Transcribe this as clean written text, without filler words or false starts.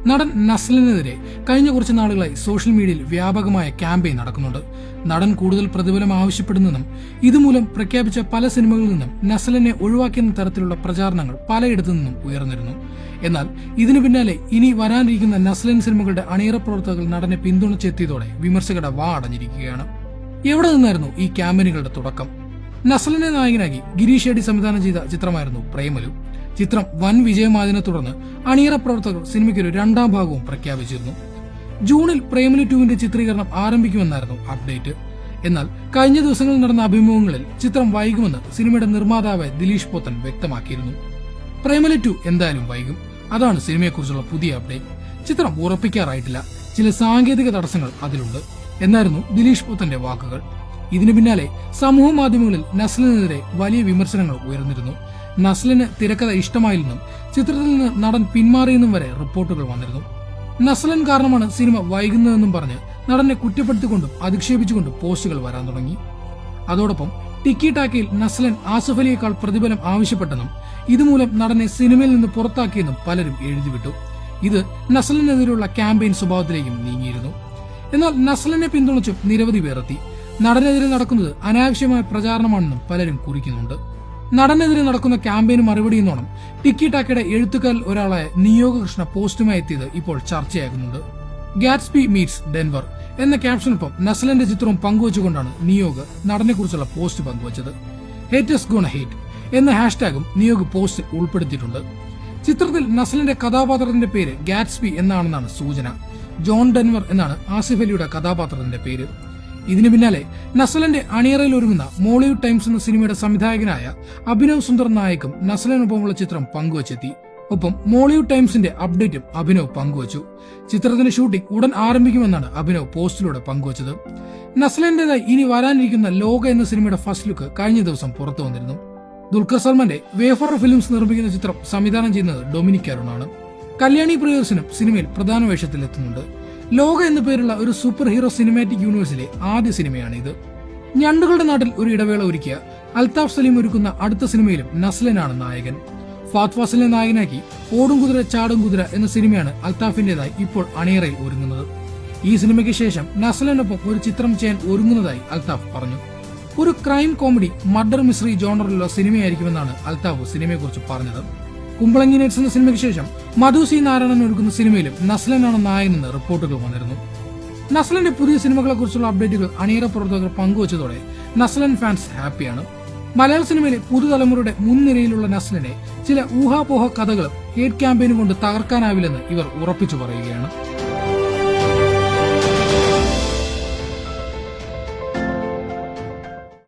നടൻ നസ്ലിനെതിരെ കഴിഞ്ഞ കുറച്ച് നാളുകളായി സോഷ്യൽ മീഡിയയിൽ വ്യാപകമായ ക്യാമ്പയിൻ നടക്കുന്നുണ്ട്. നടൻ കൂടുതൽ പ്രതിഫലം ആവശ്യപ്പെടുന്നെന്നും ഇതുമൂലം പ്രഖ്യാപിച്ച പല സിനിമകളിൽ നിന്നും നസ്ലിനെ ഒഴിവാക്കിയെന്ന തരത്തിലുള്ള പ്രചാരണങ്ങൾ പലയിടത്തു നിന്നും ഉയർന്നിരുന്നു. എന്നാൽ ഇതിനു പിന്നാലെ ഇനി വരാനിരിക്കുന്ന നസ്ലിൻ സിനിമകളുടെ അണിയറ പ്രവർത്തകർ നടനെ പിന്തുണച്ചെത്തിയതോടെ വിമർശകരുടെ വാ അടഞ്ഞിരിക്കുകയാണ്. എവിടെ നിന്നായിരുന്നു ഈ ക്യാമ്പയിനുകളുടെ തുടക്കം? നസ്ലിനെ നായകനാക്കി ഗിരീഷ് ഷെഡി സംവിധാനം ചെയ്ത ചിത്രമായിരുന്നു പ്രേമലു. ചിത്രം വൻ വിജയമായതിനെ തുടർന്ന് അണിയറ പ്രവർത്തകർ സിനിമയ്ക്കൊരു രണ്ടാം ഭാഗവും പ്രഖ്യാപിച്ചിരുന്നു. ജൂണിൽ പ്രേമലു 2 ചിത്രീകരണം ആരംഭിക്കുമെന്നായിരുന്നു അപ്ഡേറ്റ്. എന്നാൽ കഴിഞ്ഞ ദിവസങ്ങളിൽ നടന്ന അഭിമുഖങ്ങളിൽ ചിത്രം വൈകുമെന്ന് സിനിമയുടെ നിർമ്മാതാവായ ദിലീഷ് പോത്തൻ വ്യക്തമാക്കിയിരുന്നു. പ്രേമലു 2 എന്തായാലും വൈകും. അതാണ് സിനിമയെക്കുറിച്ചുള്ള പുതിയ അപ്ഡേറ്റ്. ചിത്രം ഉറപ്പിക്കാറായിട്ടില്ല, ചില സാങ്കേതിക തടസ്സങ്ങൾ അതിലുണ്ട് എന്നായിരുന്നു ദിലീഷ് പോത്തന്റെ വാക്കുകൾ. ഇതിനു പിന്നാലെ സമൂഹ മാധ്യമങ്ങളിൽ നസ്ലിനെതിരെ വലിയ വിമർശനങ്ങൾ ഉയർന്നിരുന്നു. നസ്ലിന് തിരക്കഥ ഇഷ്ടമായില്ലെന്നും ചിത്രത്തിൽ നിന്ന് നടൻ പിന്മാറിയെന്നും വരെ റിപ്പോർട്ടുകൾ വന്നിരുന്നു. നസ്ലൻ കാരണമാണ് സിനിമ വൈകുന്നതെന്നും പറഞ്ഞ് നടനെ കുറ്റപ്പെടുത്തിക്കൊണ്ടും അധിക്ഷേപിച്ചുകൊണ്ടും പോസ്റ്റുകൾ വരാൻ തുടങ്ങി. അതോടൊപ്പം ടിക്കി ടാക്കയിൽ നസ്ലൻ ആസിഫ് അലിയേക്കാൾ പ്രതിഫലം ആവശ്യപ്പെട്ടെന്നും ഇതുമൂലം നടനെ സിനിമയിൽ നിന്ന് പുറത്താക്കിയെന്നും പലരും എഴുതിവിട്ടു. ഇത് നസ്ലിനെതിരെയുള്ള ക്യാമ്പയിൻ സ്വഭാവത്തിലേക്കും നീങ്ങിയിരുന്നു. എന്നാൽ നസ്ലിനെ പിന്തുണച്ചും നിരവധി പേരെത്തി. നടനെതിരെ നടക്കുന്നത് അനാവശ്യമായ പ്രചാരണമാണെന്നും പലരും കുറിക്കുന്നുണ്ട്. നടനെതിരെ നടക്കുന്ന ക്യാമ്പയിന് മറുപടി എന്നോണം ടിക്കി ടാക്കയുടെ എഴുത്തുകാരിൽ ഒരാളായ നിയോഗ കൃഷ്ണ പോസ്റ്റുമായി എത്തിയത് ഇപ്പോൾ ചർച്ചയാകുന്നുണ്ട്. ഗാറ്റ്സ്ബി മീറ്റ്സ് ഡെൻവർ എന്ന ക്യാപ്ഷനൊപ്പം നസ്ലിന്റെ ചിത്രവും പങ്കുവച്ചുകൊണ്ടാണ് നിയോഗ് നടനെക്കുറിച്ചുള്ള പോസ്റ്റ് പങ്കുവച്ചത്. ഹേറ്റേഴ്സ് ഗോണ ഹേറ്റ് എന്ന ഹാഷ്ടാഗും നിയോഗ് പോസ്റ്റ് ഉൾപ്പെടുത്തിയിട്ടുണ്ട്. ചിത്രത്തിൽ നസ്ലിന്റെ കഥാപാത്രത്തിന്റെ പേര് ഗാറ്റ്സ്ബി എന്നാണെന്നാണ് സൂചന. ജോൺ ഡെൻവർ എന്നാണ് ആസിഫ് അലിയുടെ കഥാപാത്രത്തിന്റെ പേര്. ഇതിനു പിന്നാലെ നസ്ലിന്റെ അണിയറയിൽ ഒരുങ്ങുന്ന മോളിവുഡ് ടൈംസ് എന്ന സിനിമയുടെ സംവിധായകനായ അഭിനവ് സുന്ദർ നായക്കും നസ്ലിനൊപ്പമുള്ള ചിത്രം പങ്കുവച്ചെത്തി. ഒപ്പം മോളിവുഡ് ടൈംസിന്റെ അപ്ഡേറ്റും അഭിനവ് പങ്കുവച്ചു. ചിത്രത്തിന്റെ ഷൂട്ടിംഗ് ഉടൻ ആരംഭിക്കുമെന്നാണ് അഭിനവ് പോസ്റ്റിലൂടെ പങ്കുവച്ചത്. നസ്ലിന്റേതായി ഇനി വരാനിരിക്കുന്ന ലോക എന്ന സിനിമയുടെ ഫസ്റ്റ് ലുക്ക് കഴിഞ്ഞ ദിവസം പുറത്തു വന്നിരുന്നു. ദുൽഖർ സൽമാന്റെ വേഫർ ഫിലിംസ് നിർമ്മിക്കുന്ന ചിത്രം സംവിധാനം ചെയ്യുന്നത് ഡൊമിനിക് അരുണാണ്. കല്യാണി പ്രിയദർശനും സിനിമയിൽ പ്രധാന വേഷത്തിലെത്തുന്നുണ്ട്. ലോക എന്നു പേരുള്ള ഒരു സൂപ്പർ ഹീറോ സിനിമാറ്റിക് യൂണിവേഴ്സിലെ ആദ്യ സിനിമയാണ് ഇത്. ഞണ്ടുകളുടെ നാട്ടിൽ ഒരു ഇടവേള ഒരുക്കിയ അൽതാഫ് സലീം ഒരുക്കുന്ന അടുത്ത സിനിമയിലും നസ്ലിനാണ് നായകൻ. ഫാത് ഫാസിലിനെ നായകനാക്കി ഓടും കുതിര ചാടും കുതിര എന്ന സിനിമയാണ് അൽതാഫിന്റേതായി ഇപ്പോൾ അണിയറയിൽ ഒരുങ്ങുന്നത്. ഈ സിനിമയ്ക്ക് ശേഷം നസ്ലിനൊപ്പം ഒരു ചിത്രം ചെയ്യാൻ ഒരുങ്ങുന്നതായി അൽതാഫ് പറഞ്ഞു. ഒരു ക്രൈം കോമഡി മർഡർ മിസ്റ്ററി ജോണറിലുള്ള സിനിമയായിരിക്കുമെന്നാണ് അൽതാഫ് സിനിമയെക്കുറിച്ച് പറഞ്ഞത്. കുമ്പളങ്ങി നൈറ്റ്സ് എന്ന സിനിമയ്ക്ക് ശേഷം മധു സി നാരായണൻ ഒരുക്കുന്ന സിനിമയിലും നസ്ലിനാണ് നായകനെന്ന് റിപ്പോർട്ടുകൾ വന്നിരുന്നു. നസ്ലിന്റെ പുതിയ സിനിമകളെ കുറിച്ചുള്ള അപ്ഡേറ്റുകൾ അണിയറ പ്രവർത്തകർ പങ്കുവച്ചതോടെ നസ്ലൻ ഫാൻസ് ഹാപ്പിയാണ്. മലയാള സിനിമയിലെ പുതുതലമുറയുടെ മുൻനിരയിലുള്ള നസ്ലിനെ ചില ഊഹാപോഹ കഥകളും ഹേറ്റ് ക്യാമ്പയിനും കൊണ്ട് തകർക്കാനാവില്ലെന്ന് ഇവർ ഉറപ്പിച്ചു പറയുകയാണ്.